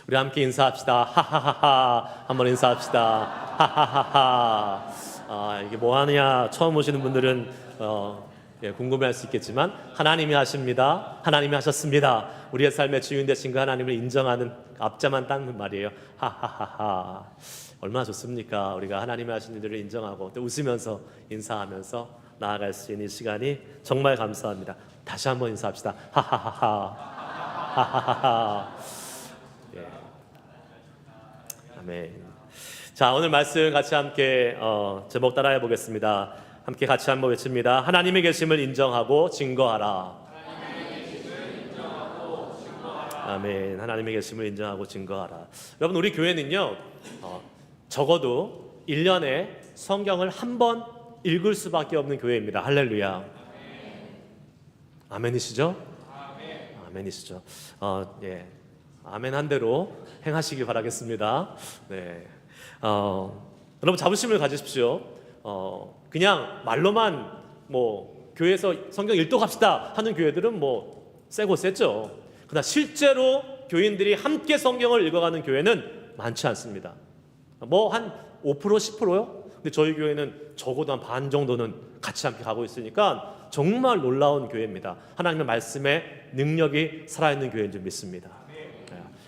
우리 함께 인사합시다. 하하하하. 한번 인사합시다. 하하하하. 이게 뭐 하느냐 처음 오시는 분들은 궁금해할 수 있겠지만 하나님이 하십니다. 하나님이 하셨습니다. 우리의 삶의 주인 되신 그 하나님을 인정하는 앞자만 딴 말이에요. 하하하하. 얼마나 좋습니까? 우리가 하나님이 하신 일들을 인정하고 또 웃으면서 인사하면서 나아갈 수 있는 이 시간이 정말 감사합니다. 다시 한번 인사합시다. 하하하하. 하하하하. 예. 아멘. 자, 오늘 말씀 같이 함께 제목 따라해 보겠습니다. 함께 같이 한번 외칩니다. 하나님의 계심을 인정하고 증거하라. 아멘. 하나님의 계심을 인정하고 증거하라. 여러분, 우리 교회는요 적어도 1년에 성경을 한 번 읽을 수밖에 없는 교회입니다. 할렐루야. 아멘이시죠? 아멘이시죠? 예. 아멘 한 대로 행하시기 바라겠습니다. 네. 여러분, 자부심을 가지십시오. 그냥 말로만 뭐 교회에서 성경 읽도 갑시다 하는 교회들은 뭐 세고 셌죠. 그러나 실제로 교인들이 함께 성경을 읽어가는 교회는 많지 않습니다. 뭐 한 5% 10%요? 근데 저희 교회는 적어도 한 반 정도는 같이 함께 가고 있으니까 정말 놀라운 교회입니다. 하나님의 말씀에 능력이 살아있는 교회인 줄 믿습니다.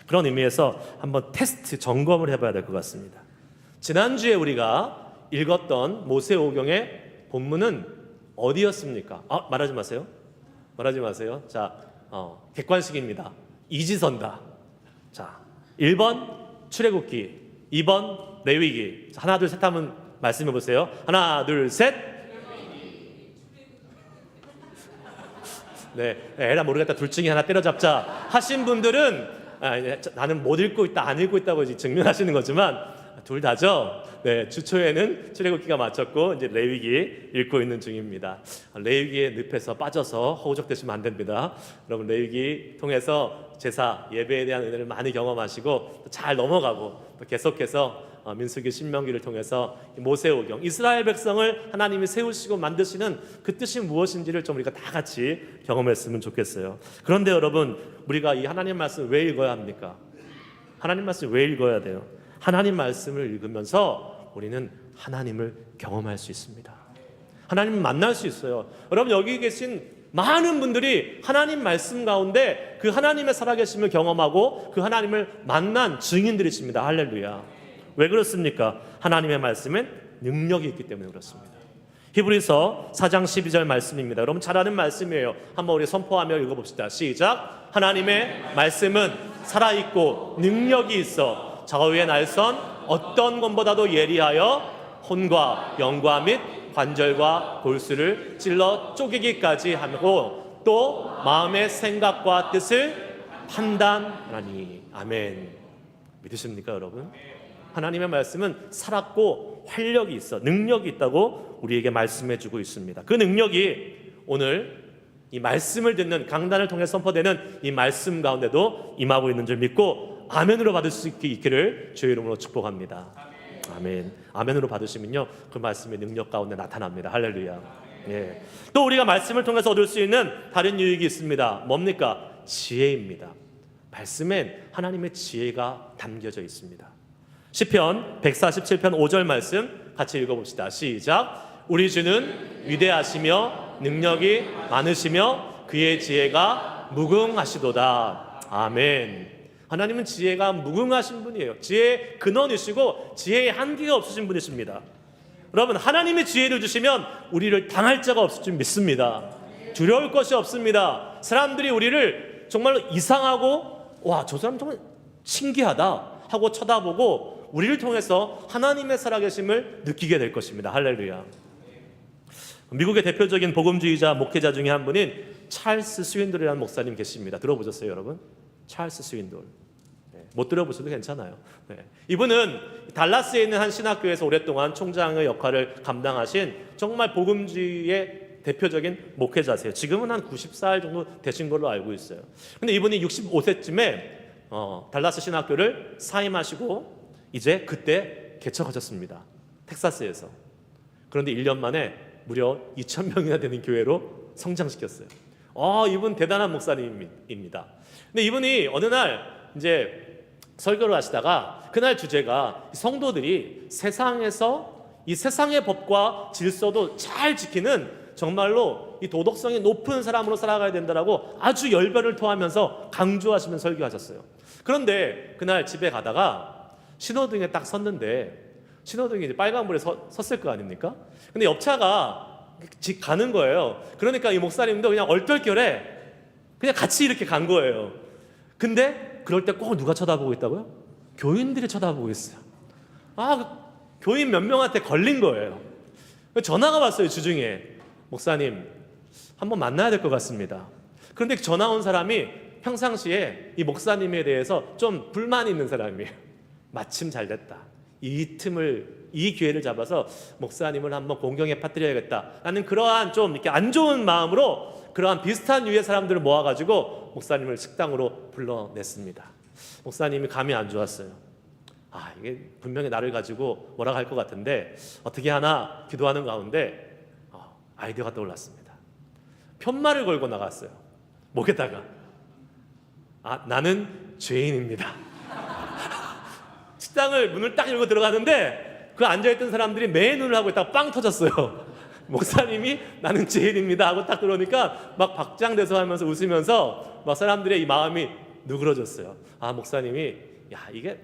그런 의미에서 한번 테스트 점검을 해봐야 될 것 같습니다. 지난주에 우리가 읽었던 모세오경의 본문은 어디였습니까? 말하지 마세요. 말하지 마세요. 자, 객관식입니다. 이지선다. 자, 1번 출애굽기, 2번 레위기. 자, 하나 둘 셋 하면 말씀해 보세요. 하나 둘 셋. 네, 에라 모르겠다. 둘 중에 하나 때려잡자 하신 분들은 나는 못 읽고 있다, 안 읽고 있다고 증명하시는 거지만 둘 다죠. 네, 주초에는 출애굽기가 마쳤고 이제 레위기 읽고 있는 중입니다. 레위기에 늪에서 빠져서 허우적대시면 안 됩니다. 여러분, 레위기 통해서 제사 예배에 대한 은혜를 많이 경험하시고 잘 넘어가고 또 계속해서 민수기 신명기를 통해서 모세오경 이스라엘 백성을 하나님이 세우시고 만드시는 그 뜻이 무엇인지를 좀 우리가 다 같이 경험했으면 좋겠어요. 그런데 여러분, 우리가 이 하나님 말씀을 왜 읽어야 합니까? 하나님 말씀을 왜 읽어야 돼요? 하나님 말씀을 읽으면서 우리는 하나님을 경험할 수 있습니다. 하나님을 만날 수 있어요. 여러분, 여기 계신 많은 분들이 하나님 말씀 가운데 그 하나님의 살아계심을 경험하고 그 하나님을 만난 증인들이십니다. 할렐루야. 왜 그렇습니까? 하나님의 말씀엔 능력이 있기 때문에 그렇습니다. 히브리서 4장 12절 말씀입니다. 여러분, 잘 아는 말씀이에요. 한번 우리 선포하며 읽어봅시다. 시작. 하나님의 말씀은 살아있고 능력이 있어 좌우의 날선 어떤 것보다도 예리하여 혼과 영과 및 관절과 골수를 찔러 쪼개기까지 하고 또 마음의 생각과 뜻을 판단하니. 아멘. 믿으십니까, 여러분? 하나님의 말씀은 살았고 활력이 있어, 능력이 있다고 우리에게 말씀해주고 있습니다. 그 능력이 오늘 이 말씀을 듣는 강단을 통해 선포되는 이 말씀 가운데도 임하고 있는 줄 믿고 아멘으로 받을 수 있기를 주의 이름으로 축복합니다. 아멘. 아멘으로 받으시면요, 그 말씀의 능력 가운데 나타납니다. 할렐루야. 예. 또 우리가 말씀을 통해서 얻을 수 있는 다른 유익이 있습니다. 뭡니까? 지혜입니다. 말씀엔 하나님의 지혜가 담겨져 있습니다. 시편 147편 5절 말씀 같이 읽어봅시다. 시작. 우리 주는 위대하시며 능력이 많으시며 그의 지혜가 무궁하시도다. 아멘. 하나님은 지혜가 무궁하신 분이에요. 지혜의 근원이시고 지혜의 한계가 없으신 분이십니다. 여러분, 하나님의 지혜를 주시면 우리를 당할 자가 없을 줄 믿습니다. 두려울 것이 없습니다. 사람들이 우리를 정말로 이상하고 와, 저 사람 정말 신기하다 하고 쳐다보고 우리를 통해서 하나님의 살아계심을 느끼게 될 것입니다. 할렐루야. 미국의 대표적인 복음주의자 목회자 중에 한 분인 찰스 스윈돌이라는 목사님 계십니다. 들어보셨어요, 여러분? 찰스 스윈돌. 못 들어보셔도 괜찮아요. 이분은 달라스에 있는 한 신학교에서 오랫동안 총장의 역할을 감당하신 정말 복음주의의 대표적인 목회자세요. 지금은 한 90살 정도 되신 걸로 알고 있어요. 근데 이분이 65세쯤에 달라스 신학교를 사임하시고 이제 그때 개척하셨습니다. 텍사스에서. 그런데 1년 만에 무려 2,000명이나 되는 교회로 성장시켰어요. 이분 대단한 목사님입니다. 근데 이분이 어느 날 이제 설교를 하시다가 그날 주제가 성도들이 세상에서 이 세상의 법과 질서도 잘 지키는 정말로 이 도덕성이 높은 사람으로 살아가야 된다라고 아주 열변을 토하면서 강조하시는 설교하셨어요. 그런데 그날 집에 가다가 신호등에 딱 섰는데 신호등이 이제 빨간불에 섰을 거 아닙니까? 근데 옆차가 가는 거예요. 그러니까 이 목사님도 그냥 얼떨결에 그냥 같이 이렇게 간 거예요. 근데 그럴 때 꼭 누가 쳐다보고 있다고요? 교인들이 쳐다보고 있어요. 교인 몇 명한테 걸린 거예요. 전화가 왔어요. 주중에 목사님 한번 만나야 될 것 같습니다. 그런데 전화 온 사람이 평상시에 이 목사님에 대해서 좀 불만이 있는 사람이에요. 마침 잘 됐다. 이 기회를 잡아서 목사님을 한번 공경에 빠뜨려야겠다 라는 그러한 좀 이렇게 안 좋은 마음으로 그러한 비슷한 유의 사람들을 모아가지고 목사님을 식당으로 불러냈습니다. 목사님이 감이 안 좋았어요. 이게 분명히 나를 가지고 뭐라고 할 것 같은데 어떻게 하나 기도하는 가운데 아이디어가 떠올랐습니다. 편말을 걸고 나갔어요. 목에다가 나는 죄인입니다. 식당을 문을 딱 열고 들어가는데 그 앉아있던 사람들이 매 눈을 하고 있다가 빵 터졌어요. 목사님이 나는 죄인입니다 하고 딱 들어오니까 막 박장대소 하면서 웃으면서 막 사람들의 이 마음이 누그러졌어요. 목사님이 이게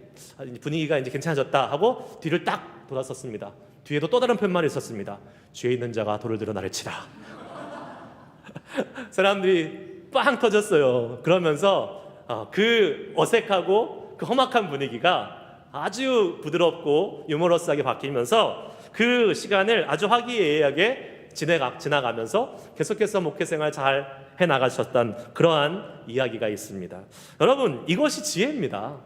분위기가 이제 괜찮아졌다 하고 뒤를 딱 돌았었습니다. 뒤에도 또 다른 편말이 있었습니다. 죄 있는 자가 돌을 들어 나를 치라. 사람들이 빵 터졌어요. 그러면서 그 어색하고 그 험악한 분위기가 아주 부드럽고 유머러스하게 바뀌면서 그 시간을 아주 화기애애하게 지나가면서 계속해서 목회생활 잘 해나가셨던 그러한 이야기가 있습니다. 여러분, 이것이 지혜입니다.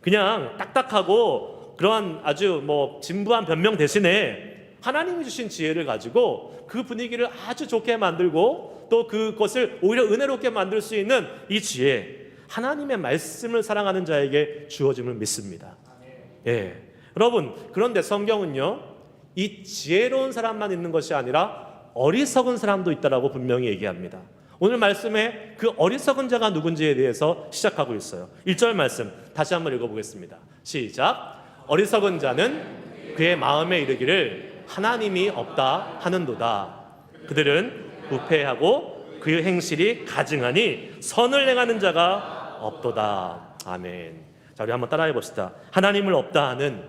그냥 딱딱하고 그러한 아주 진부한 변명 대신에 하나님이 주신 지혜를 가지고 그 분위기를 아주 좋게 만들고 또 그것을 오히려 은혜롭게 만들 수 있는 이 지혜, 하나님의 말씀을 사랑하는 자에게 주어짐을 믿습니다. 여러분, 그런데 성경은요, 이 지혜로운 사람만 있는 것이 아니라 어리석은 사람도 있다라고 분명히 얘기합니다. 오늘 말씀에 그 어리석은 자가 누군지에 대해서 시작하고 있어요. 1절 말씀 다시 한번 읽어보겠습니다. 시작. 어리석은 자는 그의 마음에 이르기를 하나님이 없다 하는도다. 그들은 부패하고 그의 행실이 가증하니 선을 행하는 자가 없도다. 아멘. 자, 우리 한번 따라해 봅시다. 하나님을 없다 하는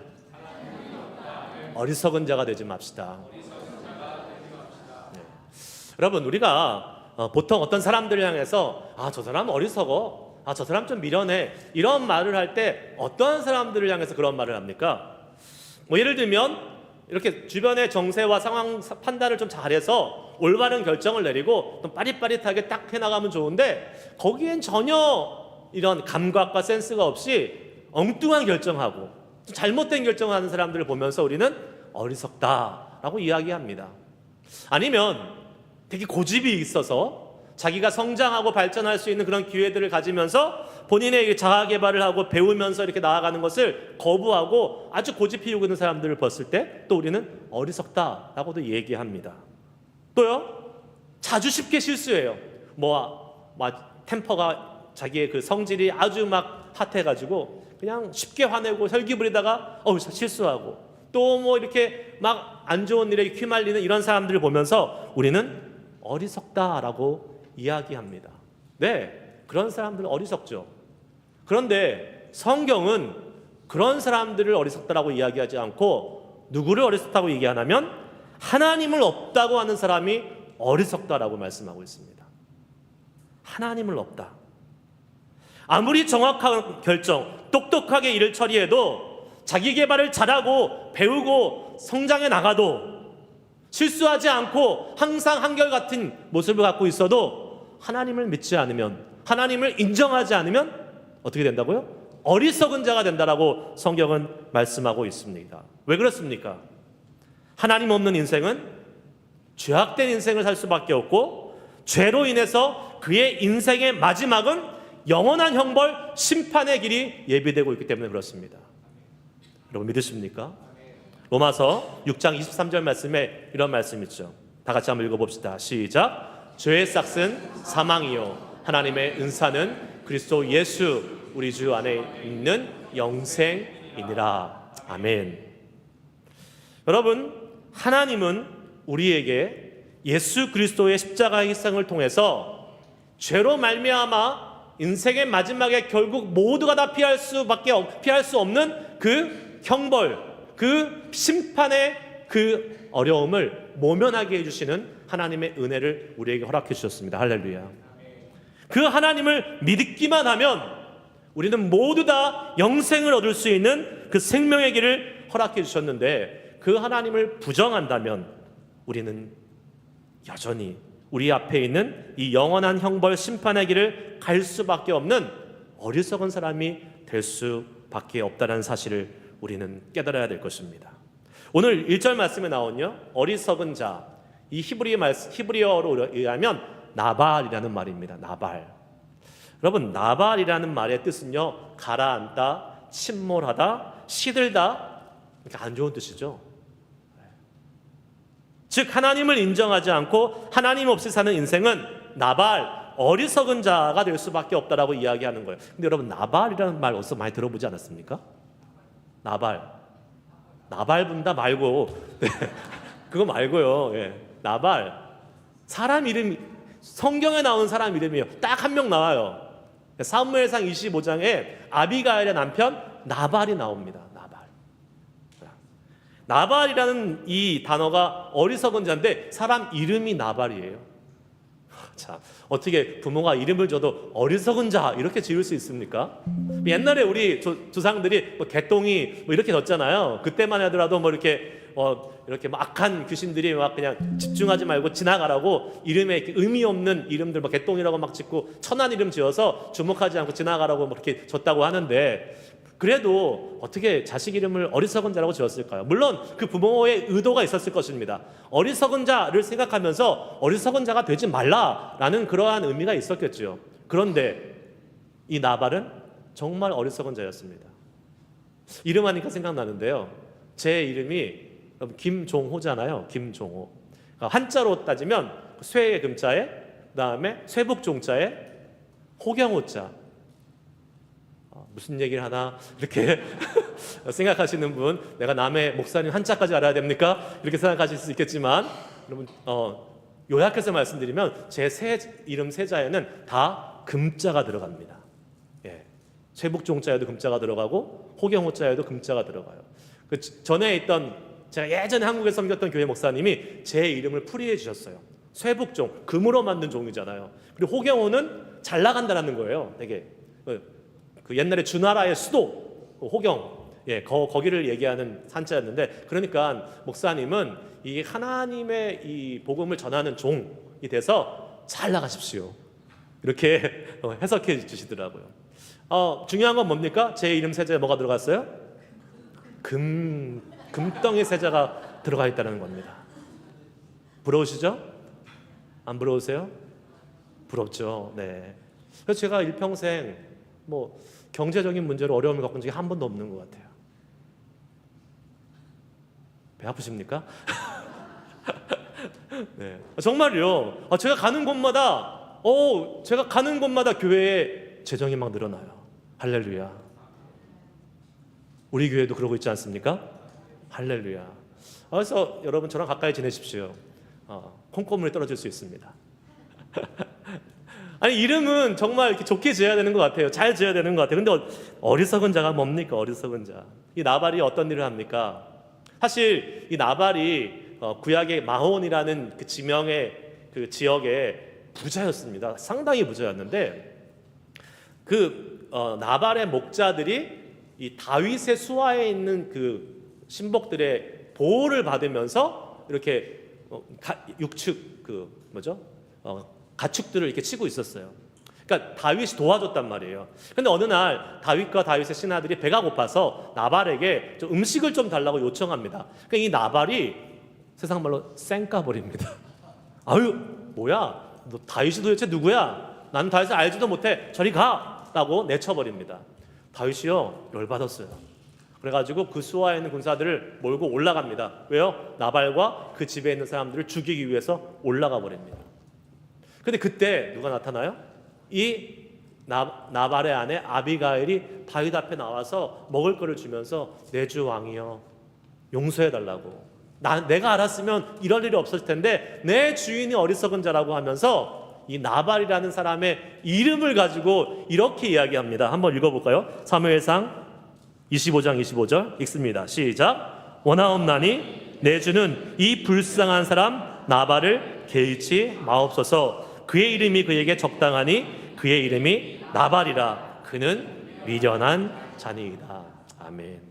어리석은 자가 되지 맙시다. 여러분, 우리가 보통 어떤 사람들을 향해서 저 사람 어리석어, 저 사람 좀 미련해, 이런 말을 할 때 어떤 사람들을 향해서 그런 말을 합니까? 예를 들면 이렇게 주변의 정세와 상황 판단을 좀 잘해서 올바른 결정을 내리고 좀 빠릿빠릿하게 딱 해나가면 좋은데 거기엔 전혀 이런 감각과 센스가 없이 엉뚱한 결정하고 잘못된 결정을 하는 사람들을 보면서 우리는 어리석다라고 이야기합니다. 아니면 되게 고집이 있어서 자기가 성장하고 발전할 수 있는 그런 기회들을 가지면서 본인의 자아 개발을 하고 배우면서 이렇게 나아가는 것을 거부하고 아주 고집 피우고 있는 사람들을 봤을 때 또 우리는 어리석다라고도 얘기합니다. 또요, 자주 쉽게 실수해요. 템퍼가 자기의 그 성질이 아주 막 핫해가지고 그냥 쉽게 화내고 혈기 부리다가 실수하고 또 이렇게 막 안 좋은 일에 휘말리는 이런 사람들을 보면서 우리는 어리석다라고 이야기합니다. 네, 그런 사람들은 어리석죠. 그런데 성경은 그런 사람들을 어리석다라고 이야기하지 않고 누구를 어리석다고 얘기하냐면 하나님을 없다고 하는 사람이 어리석다라고 말씀하고 있습니다. 하나님을 없다. 아무리 정확한 결정, 똑똑하게 일을 처리해도 자기 개발을 잘하고 배우고 성장해 나가도 실수하지 않고 항상 한결같은 모습을 갖고 있어도 하나님을 믿지 않으면, 하나님을 인정하지 않으면 어떻게 된다고요? 어리석은 자가 된다라고 성경은 말씀하고 있습니다. 왜 그렇습니까? 하나님 없는 인생은 죄악된 인생을 살 수밖에 없고 죄로 인해서 그의 인생의 마지막은 영원한 형벌, 심판의 길이 예비되고 있기 때문에 그렇습니다. 여러분 믿으십니까? 로마서 6장 23절 말씀에 이런 말씀 있죠. 다 같이 한번 읽어봅시다. 시작. 죄의 싹은 사망이요 하나님의 은사는 그리스도 예수 우리 주 안에 있는 영생이니라. 아멘. 여러분, 하나님은 우리에게 예수 그리스도의 십자가의 희생을 통해서 죄로 말미암아 인생의 마지막에 결국 모두가 다 피할 수 없는 그 형벌, 그 심판의 그 어려움을 모면하게 해주시는 하나님의 은혜를 우리에게 허락해 주셨습니다. 할렐루야. 그 하나님을 믿기만 하면 우리는 모두 다 영생을 얻을 수 있는 그 생명의 길을 허락해 주셨는데, 그 하나님을 부정한다면 우리는 여전히 우리 앞에 있는 이 영원한 형벌 심판의 길을 갈 수밖에 없는 어리석은 사람이 될 수밖에 없다는 사실을 우리는 깨달아야 될 것입니다. 오늘 1절 말씀에 나오는요, 어리석은 자, 이 히브리어로 의하면 나발이라는 말입니다. 나발. 여러분, 나발이라는 말의 뜻은요, 가라앉다, 침몰하다, 시들다, 이렇게 안 좋은 뜻이죠. 즉 하나님을 인정하지 않고 하나님 없이 사는 인생은 나발, 어리석은 자가 될 수밖에 없다라고 이야기하는 거예요. 근데 여러분, 나발이라는 말 어디서 많이 들어보지 않았습니까? 나발 분다 말고 네. 그거 말고요. 예. 나발, 사람 이름, 성경에 나온 사람 이름이에요. 딱 한 명 나와요. 사무엘상 25장에 아비가일의 남편 나발이 나옵니다. 나발이라는 이 단어가 어리석은 자인데 사람 이름이 나발이에요. 자, 어떻게 부모가 이름을 줘도 어리석은 자 이렇게 지을 수 있습니까? 옛날에 우리 조상들이 뭐 개똥이 뭐 이렇게 졌잖아요. 그때만 하더라도 뭐 이렇게 뭐 악한 귀신들이 막 그냥 집중하지 말고 지나가라고 이름에 이렇게 의미 없는 이름들 막 개똥이라고 막 짓고 천한 이름 지어서 주목하지 않고 지나가라고 뭐 이렇게 졌다고 하는데, 그래도 어떻게 자식 이름을 어리석은 자라고 지었을까요? 물론 그 부모의 의도가 있었을 것입니다. 어리석은 자를 생각하면서 어리석은 자가 되지 말라라는 그러한 의미가 있었겠죠. 그런데 이 나발은 정말 어리석은 자였습니다. 이름하니까 생각나는데요, 제 이름이 김종호잖아요. 김종호. 한자로 따지면 쇠의 금자에, 그 다음에 쇠북종자에 호경호자. 무슨 얘기를 하나 이렇게 생각하시는 분, 내가 남의 목사님 한자까지 알아야 됩니까? 이렇게 생각하실 수 있겠지만, 여러분 요약해서 말씀드리면 제 이름 세자에는 다 금자가 들어갑니다. 예. 쇠북종자에도 금자가 들어가고 호경호자에도 금자가 들어가요. 그 전에 있던, 제가 예전에 한국에 섬겼던 교회 목사님이 제 이름을 풀이해 주셨어요. 쇠북종, 금으로 만든 종이잖아요. 그리고 호경호는 잘 나간다라는 거예요. 되게 그 옛날에 주나라의 수도 호경, 예, 거기를 얘기하는 한자였는데, 그러니까 목사님은 이 하나님의 이 복음을 전하는 종이 돼서 잘 나가십시오, 이렇게 해석해 주시더라고요. 중요한 건 뭡니까? 제 이름 세자에 뭐가 들어갔어요? 금덩이 세자가 들어가 있다는 겁니다. 부러우시죠? 안 부러우세요? 부럽죠. 네. 그래서 제가 일평생 뭐 경제적인 문제로 어려움을 겪은 적이 한 번도 없는 것 같아요. 배 아프십니까? 네. 정말요. 제가 가는 곳마다 교회에 재정이 막 늘어나요. 할렐루야. 우리 교회도 그러고 있지 않습니까? 할렐루야. 그래서 여러분, 저랑 가까이 지내십시오. 콩고물이 떨어질 수 있습니다. 아니, 이름은 정말 이렇게 좋게 지어야 되는 것 같아요. 잘 지어야 되는 것 같아요. 근데 어리석은 자가 뭡니까? 어리석은 자. 이 나발이 어떤 일을 합니까? 사실 이 나발이 구약의 마혼이라는 그 지명의 그 지역의 부자였습니다. 상당히 부자였는데, 그 나발의 목자들이 이 다윗의 수하에 있는 그 신복들의 보호를 받으면서 이렇게 육축 가축들을 이렇게 치고 있었어요. 그러니까 다윗이 도와줬단 말이에요. 근데 어느 날 다윗과 다윗의 신하들이 배가 고파서 나발에게 좀 음식을 좀 달라고 요청합니다. 그러니까 이 나발이 세상 말로 쌩까버립니다. 아유, 뭐야? 너 다윗이 도대체 누구야? 나는 다윗을 알지도 못해. 저리 가! 라고 내쳐버립니다. 다윗이요, 열받았어요. 그래가지고 그 수하에 있는 군사들을 몰고 올라갑니다. 왜요? 나발과 그 집에 있는 사람들을 죽이기 위해서 올라가 버립니다. 근데 그때 누가 나타나요? 이 나발의 아내 아비가일이 다윗 앞에 나와서 먹을 거를 주면서 내 주 왕이여 용서해달라고, 내가 알았으면 이럴 일이 없었을 텐데 내 주인이 어리석은 자라고 하면서 이 나발이라는 사람의 이름을 가지고 이렇게 이야기합니다. 한번 읽어볼까요? 사무엘상 25장 25절 읽습니다. 시작. 원하옵나니 내 주는 이 불쌍한 사람 나발을 개의치 마옵소서. 그의 이름이 그에게 적당하니 그의 이름이 나발이라. 그는 미련한 자니이다. 아멘.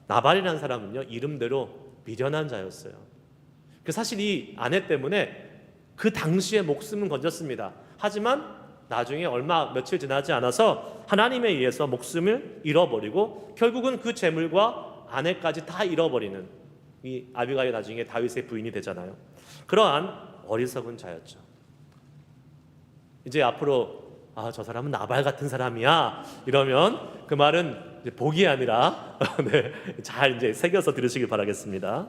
나발이라는 사람은요, 이름대로 미련한 자였어요. 사실 이 아내 때문에 그 당시에 목숨은 건졌습니다. 하지만 나중에 며칠 지나지 않아서 하나님에 의해서 목숨을 잃어버리고 결국은 그 재물과 아내까지 다 잃어버리는, 이 아비가일이 나중에 다윗의 부인이 되잖아요. 그러한 어리석은 자였죠. 이제 앞으로 저 사람은 나발 같은 사람이야 이러면 그 말은 이제 복이 아니라 네, 잘 이제 새겨서 들으시길 바라겠습니다.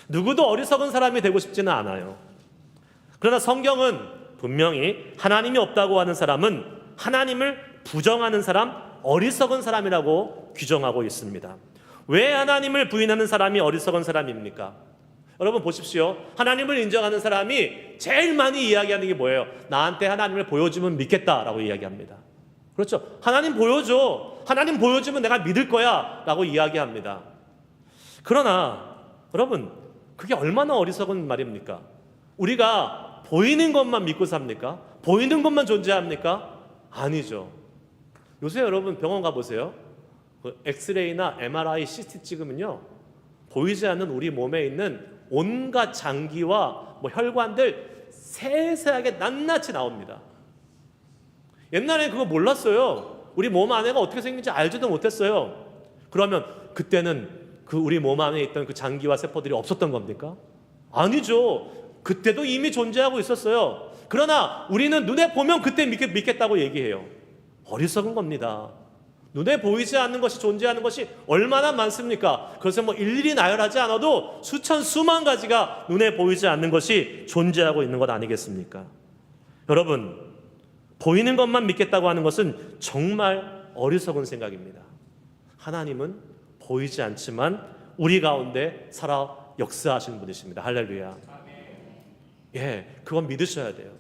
누구도 어리석은 사람이 되고 싶지는 않아요. 그러나 성경은 분명히 하나님이 없다고 하는 사람은 하나님을 부정하는 사람, 어리석은 사람이라고 규정하고 있습니다. 왜 하나님을 부인하는 사람이 어리석은 사람입니까? 여러분 보십시오. 하나님을 인정하는 사람이 제일 많이 이야기하는 게 뭐예요? 나한테 하나님을 보여주면 믿겠다라고 이야기합니다. 그렇죠? 하나님 보여줘. 하나님 보여주면 내가 믿을 거야 라고 이야기합니다. 그러나 여러분, 그게 얼마나 어리석은 말입니까? 우리가 보이는 것만 믿고 삽니까? 보이는 것만 존재합니까? 아니죠. 요새 여러분 병원 가보세요. 엑스레이나 MRI, CT 찍으면요, 보이지 않는 우리 몸에 있는 온갖 장기와 혈관들 세세하게 낱낱이 나옵니다. 옛날에 그거 몰랐어요. 우리 몸 안에가 어떻게 생긴지 알지도 못했어요. 그러면 그때는 그 우리 몸 안에 있던 그 장기와 세포들이 없었던 겁니까? 아니죠. 그때도 이미 존재하고 있었어요. 그러나 우리는 눈에 보면 그때 믿겠다고 얘기해요. 어리석은 겁니다. 눈에 보이지 않는 것이 존재하는 것이 얼마나 많습니까? 그래서 일일이 나열하지 않아도 수만 가지가 눈에 보이지 않는 것이 존재하고 있는 것 아니겠습니까? 여러분, 보이는 것만 믿겠다고 하는 것은 정말 어리석은 생각입니다. 하나님은 보이지 않지만 우리 가운데 살아 역사하시는 분이십니다. 할렐루야. 그건 믿으셔야 돼요.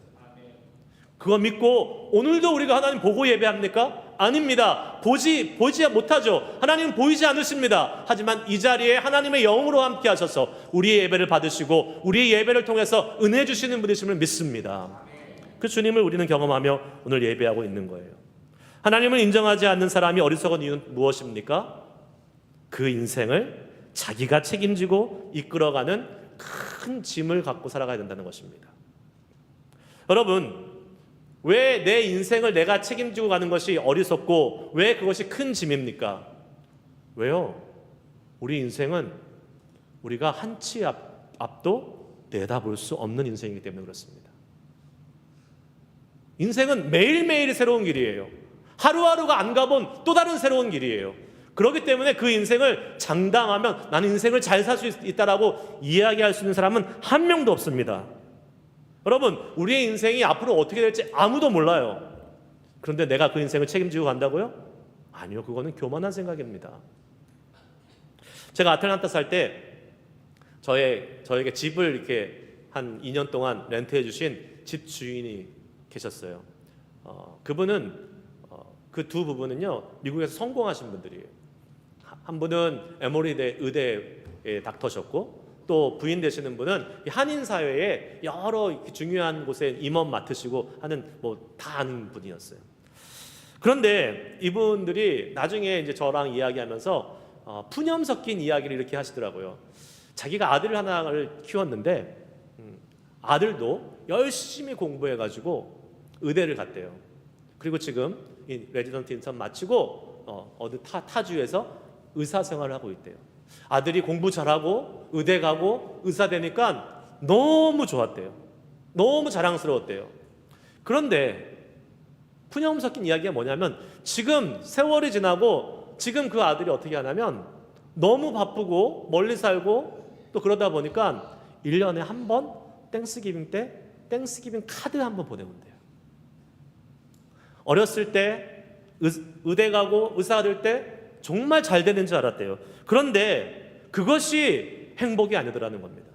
그거 믿고 오늘도 우리가 하나님 보고 예배합니까? 아닙니다. 보지 못하죠. 하나님은 보이지 않으십니다. 하지만 이 자리에 하나님의 영으로 함께 하셔서 우리의 예배를 받으시고 우리의 예배를 통해서 은혜 주시는 분이심을 믿습니다. 그 주님을 우리는 경험하며 오늘 예배하고 있는 거예요. 하나님을 인정하지 않는 사람이 어리석은 이유는 무엇입니까? 그 인생을 자기가 책임지고 이끌어가는 큰 짐을 갖고 살아가야 된다는 것입니다. 여러분, 왜 내 인생을 내가 책임지고 가는 것이 어리석고 왜 그것이 큰 짐입니까? 왜요? 우리 인생은 우리가 한 치 앞도 내다볼 수 없는 인생이기 때문에 그렇습니다. 인생은 매일매일이 새로운 길이에요. 하루하루가 안 가본 또 다른 새로운 길이에요. 그렇기 때문에 그 인생을 장담하면 나는 인생을 잘 살 수 있다라고 이야기할 수 있는 사람은 한 명도 없습니다. 여러분, 우리의 인생이 앞으로 어떻게 될지 아무도 몰라요. 그런데 내가 그 인생을 책임지고 간다고요? 아니요, 그거는 교만한 생각입니다. 제가 아틀란타 살 때 저에게 집을 이렇게 한 2년 동안 렌트해 주신 집 주인이 계셨어요. 그분은 그 두 부부는요, 미국에서 성공하신 분들이에요. 한 분은 에모리 의대의 닥터셨고 또 부인 되시는 분은 한인 사회에 여러 중요한 곳에 임원 맡으시고 하는 다 아는 분이었어요. 그런데 이분들이 나중에 이제 저랑 이야기하면서 푸념 섞인 이야기를 이렇게 하시더라고요. 자기가 아들 하나를 키웠는데 아들도 열심히 공부해가지고 의대를 갔대요. 그리고 지금 이 레지던트 인턴 마치고 어느 타주에서 의사 생활을 하고 있대요. 아들이 공부 잘하고 의대 가고 의사 되니까 너무 좋았대요. 너무 자랑스러웠대요. 그런데 푸념 섞인 이야기가 뭐냐면 지금 세월이 지나고 지금 그 아들이 어떻게 하냐면 너무 바쁘고 멀리 살고 또 그러다 보니까 1년에 한 번 땡스기빙 때 땡스기빙 카드 한 번 보내온대요. 어렸을 때 의대 가고 의사가 될 때 정말 잘 되는 줄 알았대요. 그런데 그것이 행복이 아니더라는 겁니다.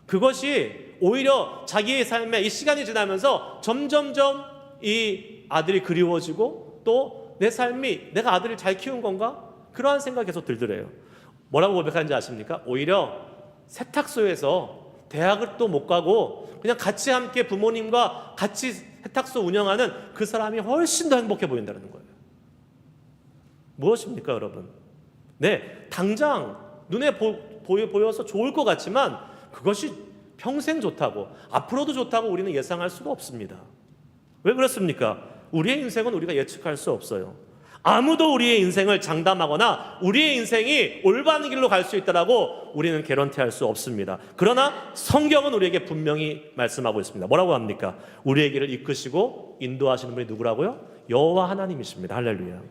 그것이 오히려 자기의 삶에 이 시간이 지나면서 점점점 이 아들이 그리워지고 또 내 삶이 내가 아들을 잘 키운 건가? 그러한 생각이 계속 들더래요. 뭐라고 고백하는지 아십니까? 오히려 세탁소에서 대학을 또 못 가고 그냥 같이 함께 부모님과 같이 세탁소 운영하는 그 사람이 훨씬 더 행복해 보인다는 거예요. 무엇입니까, 여러분? 네, 당장 눈에 보여서 좋을 것 같지만 그것이 평생 좋다고, 앞으로도 좋다고 우리는 예상할 수가 없습니다. 왜 그렇습니까? 우리의 인생은 우리가 예측할 수 없어요. 아무도 우리의 인생을 장담하거나 우리의 인생이 올바른 길로 갈 수 있다라고 우리는 개런티할 수 없습니다. 그러나 성경은 우리에게 분명히 말씀하고 있습니다. 뭐라고 합니까? 우리의 길을 이끄시고 인도하시는 분이 누구라고요? 여호와 하나님이십니다. 할렐루야.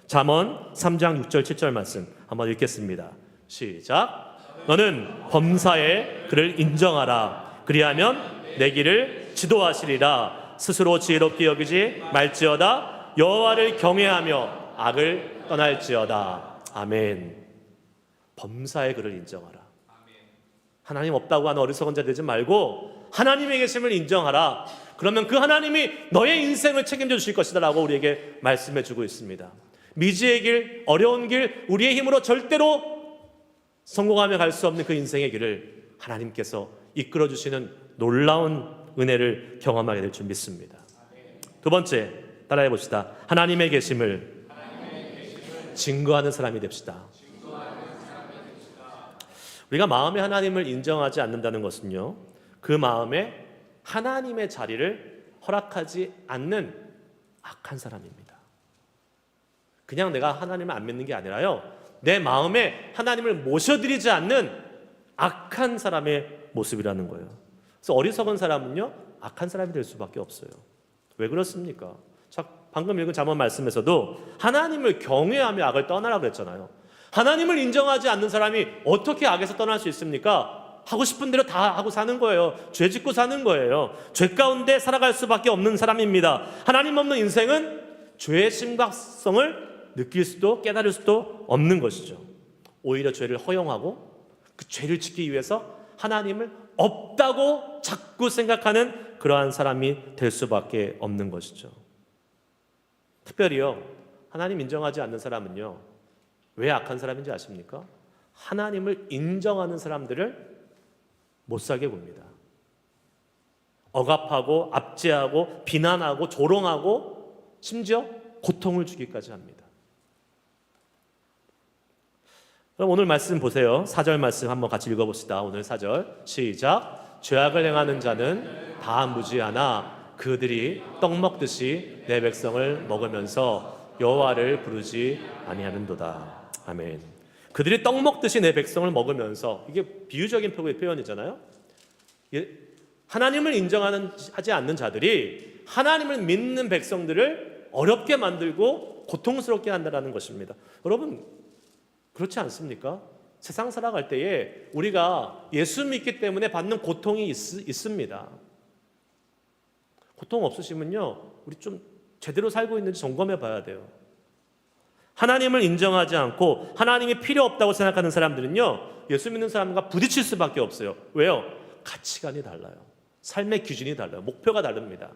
잠언 3장 6절 7절 말씀 한번 읽겠습니다. 시작. 너는 범사에 그를 인정하라. 그리하면 내 길을 지도하시리라. 스스로 지혜롭게 여기지 말지어다. 여호와를 경외하며 악을 떠날지어다. 아멘. 범사에 그를 인정하라. 하나님 없다고 하는 어리석은 자 되지 말고 하나님의 계심을 인정하라. 그러면 그 하나님이 너의 인생을 책임져 주실 것이다 라고 우리에게 말씀해 주고 있습니다. 미지의 길, 어려운 길, 우리의 힘으로 절대로 성공하며 갈 수 없는 그 인생의 길을 하나님께서 이끌어 주시는 놀라운 은혜를 경험하게 될 줄 믿습니다. 두 번째, 따라해 봅시다. 하나님의 계심을 증거하는 사람이 됩시다. 우리가 마음에 하나님을 인정하지 않는다는 것은요, 그 마음에 하나님의 자리를 허락하지 않는 악한 사람입니다. 그냥 내가 하나님을 안 믿는 게 아니라요, 내 마음에 하나님을 모셔드리지 않는 악한 사람의 모습이라는 거예요. 그래서 어리석은 사람은요, 악한 사람이 될 수밖에 없어요. 왜 그렇습니까? 자, 방금 읽은 잠언 말씀에서도 하나님을 경외하며 악을 떠나라고 그랬잖아요. 하나님을 인정하지 않는 사람이 어떻게 악에서 떠날 수 있습니까? 하고 싶은 대로 다 하고 사는 거예요. 죄 짓고 사는 거예요. 죄 가운데 살아갈 수밖에 없는 사람입니다. 하나님 없는 인생은 죄의 심각성을 느낄 수도 깨달을 수도 없는 것이죠. 오히려 죄를 허용하고 그 죄를 지키기 위해서 하나님을 없다고 자꾸 생각하는 그러한 사람이 될 수밖에 없는 것이죠. 특별히요, 하나님 인정하지 않는 사람은요, 왜 악한 사람인지 아십니까? 하나님을 인정하는 사람들을 못 살게 봅니다. 억압하고 압제하고 비난하고 조롱하고 심지어 고통을 주기까지 합니다. 그럼 오늘 말씀 보세요. 4절 말씀 한번 같이 읽어봅시다. 오늘 4절 시작. 죄악을 행하는 자는 다 무지하나 그들이 떡 먹듯이 내 백성을 먹으면서 여호와를 부르지 아니하는도다. 아멘. 그들이 떡 먹듯이 내 백성을 먹으면서, 이게 비유적인 표현이잖아요. 하나님을 인정하지 않는 자들이 하나님을 믿는 백성들을 어렵게 만들고 고통스럽게 한다는 것입니다. 여러분, 그렇지 않습니까? 세상 살아갈 때에 우리가 예수 믿기 때문에 받는 고통이 있습니다. 고통 없으시면요, 우리 좀 제대로 살고 있는지 점검해 봐야 돼요. 하나님을 인정하지 않고 하나님이 필요 없다고 생각하는 사람들은요, 예수 믿는 사람과 부딪힐 수밖에 없어요. 왜요? 가치관이 달라요. 삶의 기준이 달라요. 목표가 다릅니다.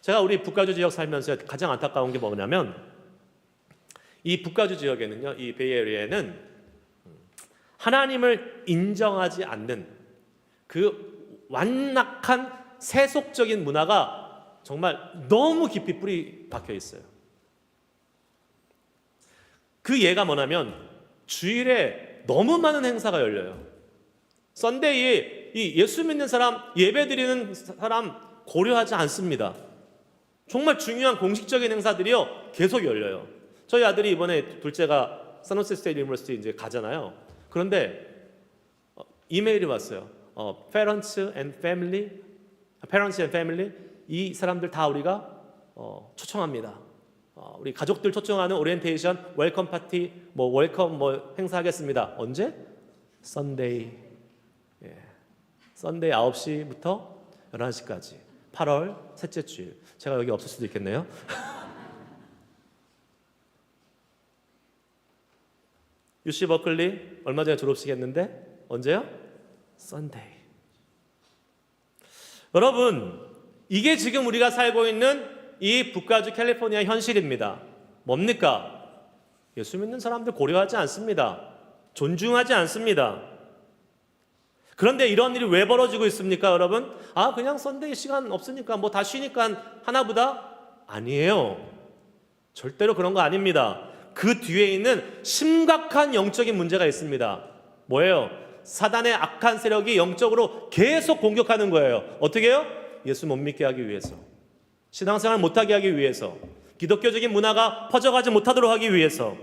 제가 우리 북가주 지역 살면서 가장 안타까운 게 뭐냐면, 이 북가주 지역에는요, 이 베이에리아에는 하나님을 인정하지 않는 그 완악한 세속적인 문화가 정말 너무 깊이 뿌리 박혀 있어요. 그 예가 뭐냐면, 주일에 너무 많은 행사가 열려요. 썬데이에 이 예수 믿는 사람, 예배 드리는 사람 고려하지 않습니다. 정말 중요한 공식적인 행사들이요, 계속 열려요. 저희 아들이 이번에 둘째가 산호세 스테이트 유니버시티 이제 가잖아요. 그런데 이메일이 왔어요. Parents and Family, 이 사람들 다 우리가 초청합니다. 우리 가족들 초청하는 오리엔테이션, 웰컴 파티, 웰컴 행사하겠습니다. 언제? 썬데이. 썬데이 9시부터 11시까지. 8월 셋째 주일. 제가 여기 없을 수도 있겠네요. UC 버클리 얼마 전에 졸업식 했는데 언제요? 썬데이. 여러분, 이게 지금 우리가 살고 있는 이 북가주 캘리포니아 현실입니다. 뭡니까? 예수 믿는 사람들 고려하지 않습니다. 존중하지 않습니다. 그런데 이런 일이 왜 벌어지고 있습니까, 여러분? 그냥 썬데이 시간 없으니까 뭐 다 쉬니까 하나보다? 아니에요. 절대로 그런 거 아닙니다. 그 뒤에 있는 심각한 영적인 문제가 있습니다. 뭐예요? 사단의 악한 세력이 영적으로 계속 공격하는 거예요. 어떻게 해요? 예수 못 믿게 하기 위해서, 신앙생활 못하게 하기 위해서, 기독교적인 문화가 퍼져가지 못하도록 하기 위해서.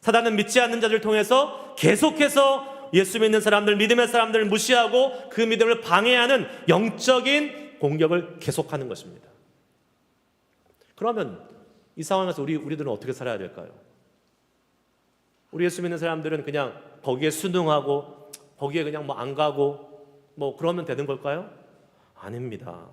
사단은 믿지 않는 자들을 통해서 계속해서 예수 믿는 사람들, 믿음의 사람들을 무시하고 그 믿음을 방해하는 영적인 공격을 계속하는 것입니다. 그러면 이 상황에서 우리들은 어떻게 살아야 될까요? 우리 예수 믿는 사람들은 그냥 거기에 순응하고 거기에 그냥 뭐 안 가고 뭐 그러면 되는 걸까요? 아닙니다.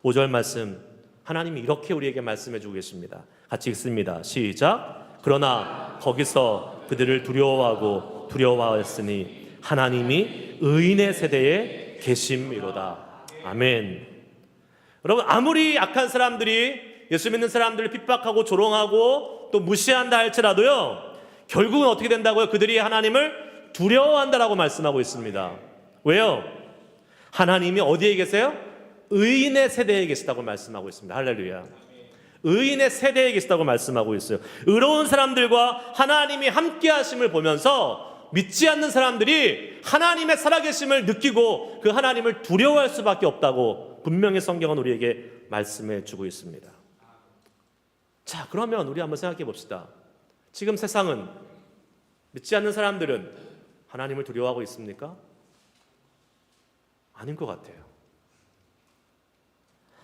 5절 말씀, 하나님이 이렇게 우리에게 말씀해 주고 계십니다. 같이 읽습니다. 시작. 그러나 거기서 그들을 두려워하고 두려워하였으니 하나님이 의인의 세대에 계심이로다. 아멘. 여러분, 아무리 악한 사람들이 예수 믿는 사람들을 핍박하고 조롱하고 또 무시한다 할지라도요, 결국은 어떻게 된다고요? 그들이 하나님을 두려워한다라고 말씀하고 있습니다. 왜요? 하나님이 어디에 계세요? 의인의 세대에 계시다고 말씀하고 있습니다. 할렐루야. 의인의 세대에 계시다고 말씀하고 있어요. 의로운 사람들과 하나님이 함께 하심을 보면서 믿지 않는 사람들이 하나님의 살아계심을 느끼고 그 하나님을 두려워할 수밖에 없다고 분명히 성경은 우리에게 말씀해 주고 있습니다. 자, 그러면 우리 한번 생각해 봅시다. 지금 세상은, 믿지 않는 사람들은 하나님을 두려워하고 있습니까? 아닌 것 같아요.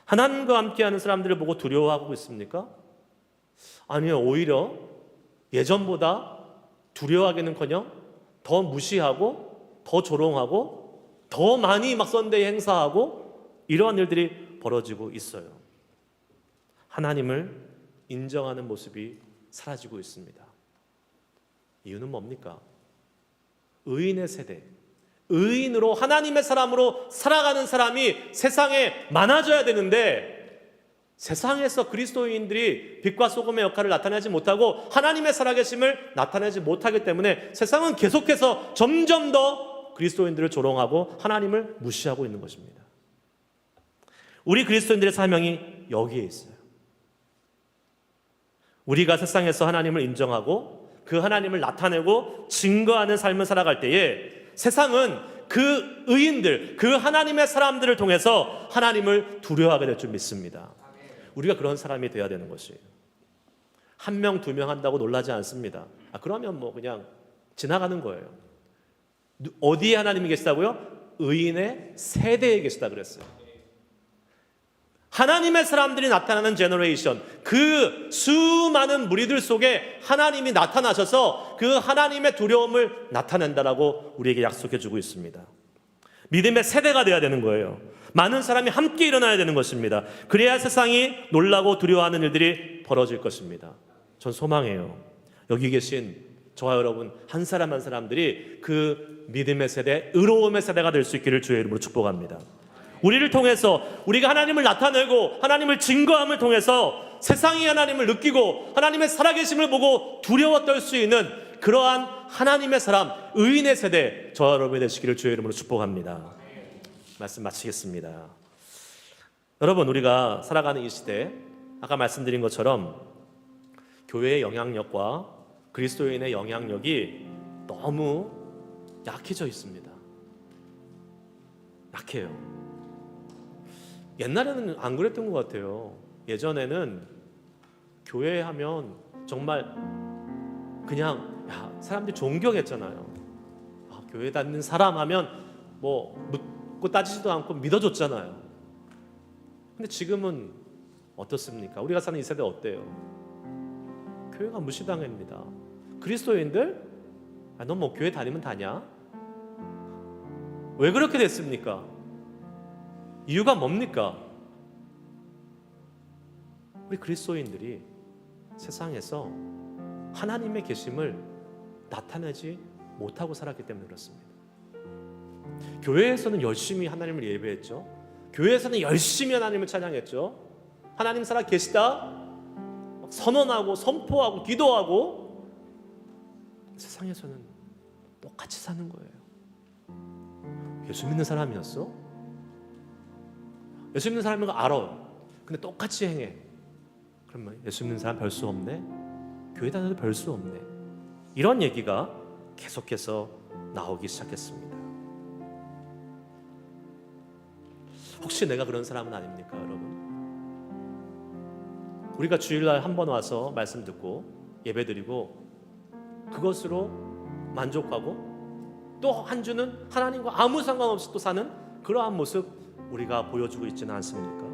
하나님과 함께하는 사람들을 보고 두려워하고 있습니까? 아니요, 오히려 예전보다 두려워하기는커녕 더 무시하고 더 조롱하고 더 많이 막 썬데이 행사하고 이러한 일들이 벌어지고 있어요. 하나님을 인정하는 모습이 사라지고 있습니다. 이유는 뭡니까? 의인의 세대, 의인으로 하나님의 사람으로 살아가는 사람이 세상에 많아져야 되는데 세상에서 그리스도인들이 빛과 소금의 역할을 나타내지 못하고 하나님의 살아계심을 나타내지 못하기 때문에 세상은 계속해서 점점 더 그리스도인들을 조롱하고 하나님을 무시하고 있는 것입니다. 우리 그리스도인들의 사명이 여기에 있어요. 우리가 세상에서 하나님을 인정하고 그 하나님을 나타내고 증거하는 삶을 살아갈 때에 세상은 그 의인들, 그 하나님의 사람들을 통해서 하나님을 두려워하게 될 줄 믿습니다. 우리가 그런 사람이 되어야 되는 것이에요. 한 명, 두 명 한다고 놀라지 않습니다. 그러면 뭐 그냥 지나가는 거예요. 어디에 하나님이 계시다고요? 의인의 세대에 계시다 그랬어요. 하나님의 사람들이 나타나는 제너레이션, 그 수많은 무리들 속에 하나님이 나타나셔서 그 하나님의 두려움을 나타낸다라고 우리에게 약속해 주고 있습니다. 믿음의 세대가 되어야 되는 거예요. 많은 사람이 함께 일어나야 되는 것입니다. 그래야 세상이 놀라고 두려워하는 일들이 벌어질 것입니다. 전 소망해요. 여기 계신 저와 여러분 한 사람 한 사람들이 그 믿음의 세대, 의로움의 세대가 될 수 있기를 주의 이름으로 축복합니다. 우리를 통해서 우리가 하나님을 나타내고 하나님을 증거함을 통해서 세상이 하나님을 느끼고 하나님의 살아계심을 보고 두려워 떨 수 있는 그러한 하나님의 사람, 의인의 세대 저와 여러분이 되시기를 주의 이름으로 축복합니다. 말씀 마치겠습니다. 여러분, 우리가 살아가는 이 시대, 아까 말씀드린 것처럼 교회의 영향력과 그리스도인의 영향력이 너무 약해져 있습니다. 약해요. 옛날에는 안 그랬던 것 같아요. 예전에는 교회 하면 정말 그냥 사람들이 존경했잖아요. 교회 다니는 사람 하면 뭐 묻고 따지지도 않고 믿어줬잖아요. 근데 지금은 어떻습니까? 우리가 사는 이 세대 어때요? 교회가 무시당합니다. 그리스도인들? 너 뭐 교회 다니면 다냐? 왜 그렇게 됐습니까? 이유가 뭡니까? 우리 그리스도인들이 세상에서 하나님의 계심을 나타내지 못하고 살았기 때문에 그렇습니다. 교회에서는 열심히 하나님을 예배했죠. 교회에서는 열심히 하나님을 찬양했죠. 하나님 살아 계시다 선언하고 선포하고 기도하고, 세상에서는 똑같이 사는 거예요. 예수 믿는 사람이었어? 예수 믿는 사람인 거 알아. 근데 똑같이 행해. 그러면 예수 믿는 사람 별 수 없네? 교회 다녀도 별 수 없네. 이런 얘기가 계속해서 나오기 시작했습니다. 혹시 내가 그런 사람은 아닙니까, 여러분? 우리가 주일날 한 번 와서 말씀 듣고 예배 드리고 그것으로 만족하고 또 한 주는 하나님과 아무 상관없이 또 사는 그러한 모습 우리가 보여주고 있지는 않습니까?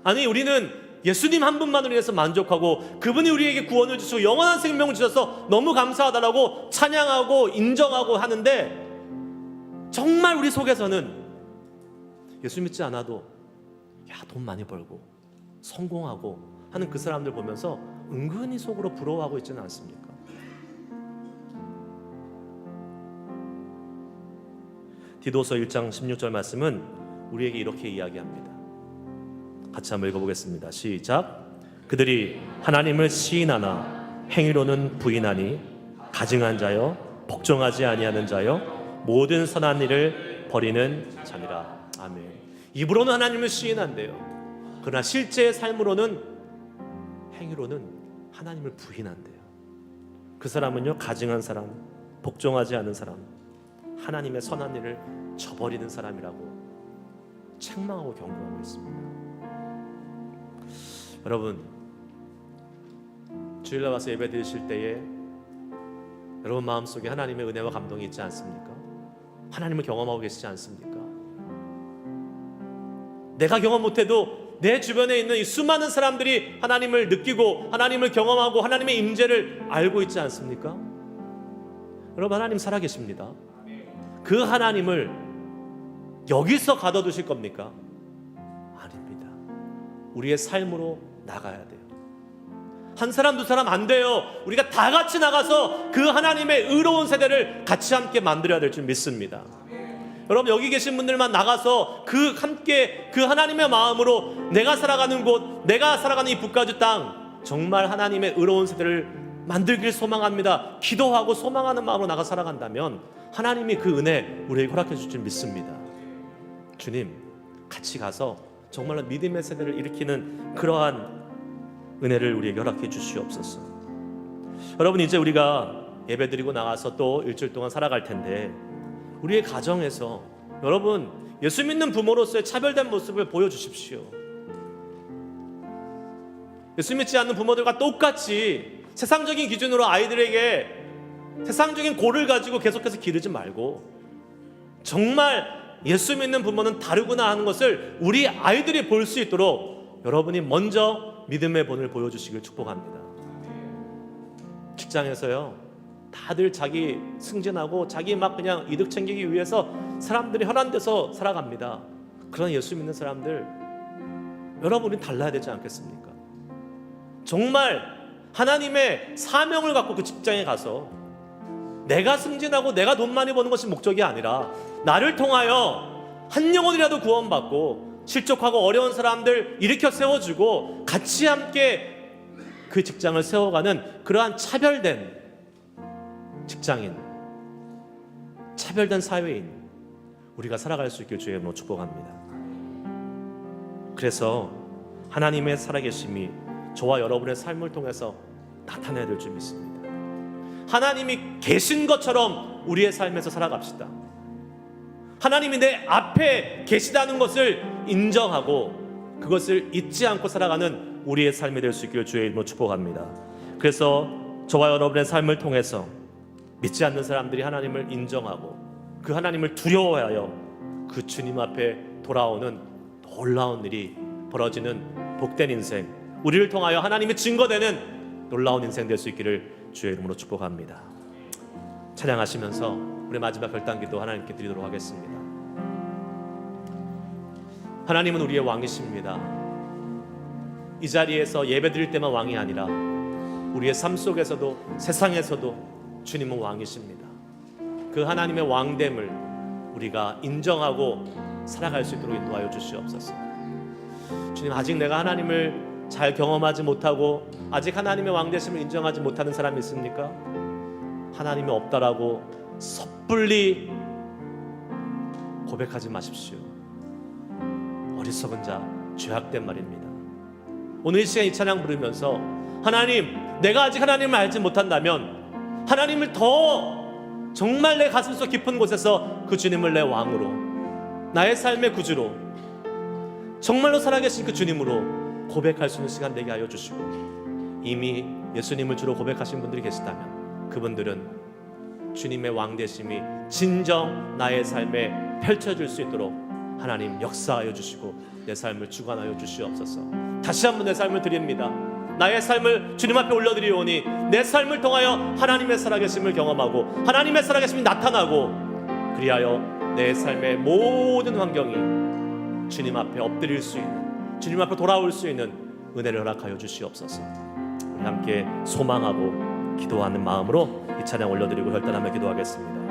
아니, 우리는 예수님 한 분만으로 인해서 만족하고 그분이 우리에게 구원을 주시고 영원한 생명을 주셔서 너무 감사하다라고 찬양하고 인정하고 하는데, 정말 우리 속에서는 예수 믿지 않아도 돈 많이 벌고 성공하고 하는 그 사람들 보면서 은근히 속으로 부러워하고 있지는 않습니까? 디도서 1장 16절 말씀은 우리에게 이렇게 이야기합니다. 같이 한번 읽어보겠습니다. 시작. 그들이 하나님을 시인하나 행위로는 부인하니 가증한 자여 복종하지 아니하는 자여 모든 선한 일을 버리는 자니라. 아멘. 입으로는 하나님을 시인한대요. 그러나 실제의 삶으로는, 행위로는 하나님을 부인한대요. 그 사람은요, 가증한 사람, 복종하지 않은 사람, 하나님의 선한 일을 저버리는 사람이라고 책망하고 경고하고 있습니다. 여러분, 주일날 와서 예배 드리실 때에 여러분 마음속에 하나님의 은혜와 감동이 있지 않습니까? 하나님을 경험하고 계시지 않습니까? 내가 경험 못해도 내 주변에 있는 이 수많은 사람들이 하나님을 느끼고 하나님을 경험하고 하나님의 임재를 알고 있지 않습니까? 여러분, 하나님 살아계십니다. 그 하나님을 여기서 가둬두실 겁니까? 아닙니다. 우리의 삶으로 나가야 돼요. 한 사람 두 사람 안 돼요. 우리가 다 같이 나가서 그 하나님의 의로운 세대를 같이 함께 만들어야 될 줄 믿습니다. 여러분, 여기 계신 분들만 나가서 함께 그 하나님의 마음으로 내가 살아가는 곳, 내가 살아가는 이 북가주 땅, 정말 하나님의 의로운 세대를 만들길 소망합니다. 기도하고 소망하는 마음으로 나가 살아간다면 하나님이 그 은혜 우리에게 허락해 줄 줄 믿습니다. 주님, 같이 가서 정말로 믿음의 세대를 일으키는 그러한 은혜를 우리에게 허락해 주시옵소서. 여러분, 이제 우리가 예배드리고 나가서 또 일주일 동안 살아갈 텐데, 우리의 가정에서 여러분 예수 믿는 부모로서의 차별된 모습을 보여주십시오. 예수 믿지 않는 부모들과 똑같이 세상적인 기준으로 아이들에게 세상적인 고를 가지고 계속해서 기르지 말고, 정말 예수 믿는 부모는 다르구나 하는 것을 우리 아이들이 볼 수 있도록 여러분이 먼저 믿음의 본을 보여주시길 축복합니다. 직장에서요, 다들 자기 승진하고 자기 막 그냥 이득 챙기기 위해서 사람들이 혈안돼서 살아갑니다. 그런 예수 믿는 사람들, 여러분이 달라야 되지 않겠습니까? 정말 하나님의 사명을 갖고 그 직장에 가서 내가 승진하고 내가 돈 많이 버는 것이 목적이 아니라 나를 통하여 한 영혼이라도 구원받고 실족하고 어려운 사람들 일으켜 세워주고 같이 함께 그 직장을 세워가는 그러한 차별된 직장인, 차별된 사회인 우리가 살아갈 수 있길 주의 이름으로 축복합니다. 그래서 하나님의 살아계심이 저와 여러분의 삶을 통해서 나타나야 될 줄 믿습니다. 하나님이 계신 것처럼 우리의 삶에서 살아갑시다. 하나님이 내 앞에 계시다는 것을 인정하고 그것을 잊지 않고 살아가는 우리의 삶이 될 수 있기를 주의 이름으로 축복합니다. 그래서 저와 여러분의 삶을 통해서 믿지 않는 사람들이 하나님을 인정하고 그 하나님을 두려워하여 그 주님 앞에 돌아오는 놀라운 일이 벌어지는 복된 인생, 우리를 통하여 하나님의 증거되는 놀라운 인생 될 수 있기를 주의 이름으로 축복합니다. 찬양하시면서 우리 마지막 결단기도 하나님께 드리도록 하겠습니다. 하나님은 우리의 왕이십니다. 이 자리에서 예배드릴 때만 왕이 아니라 우리의 삶 속에서도 세상에서도 주님은 왕이십니다. 그 하나님의 왕됨을 우리가 인정하고 살아갈 수 있도록 인도하여 주시옵소서. 주님, 아직 내가 하나님을 잘 경험하지 못하고 아직 하나님의 왕되심을 인정하지 못하는 사람이 있습니까? 하나님이 없다라고 섣불리 고백하지 마십시오. 어리석은 자, 죄악된 말입니다. 오늘 이 시간 이 찬양 부르면서 하나님, 내가 아직 하나님을 알지 못한다면 하나님을 더 정말 내 가슴속 깊은 곳에서 그 주님을 내 왕으로, 나의 삶의 구주로, 정말로 살아계신 그 주님으로 고백할 수 있는 시간 되게 하여 주시고, 이미 예수님을 주로 고백하신 분들이 계시다면 그분들은 주님의 왕되심이 진정 나의 삶에 펼쳐질 수 있도록 하나님 역사하여 주시고 내 삶을 주관하여 주시옵소서. 다시 한번 내 삶을 드립니다. 나의 삶을 주님 앞에 올려드리오니 내 삶을 통하여 하나님의 살아계심을 경험하고 하나님의 살아계심이 나타나고, 그리하여 내 삶의 모든 환경이 주님 앞에 엎드릴 수 있는, 주님 앞에 돌아올 수 있는 은혜를 허락하여 주시옵소서. 우리 함께 소망하고 기도하는 마음으로 이 찬양 올려드리고 결단하며 기도하겠습니다.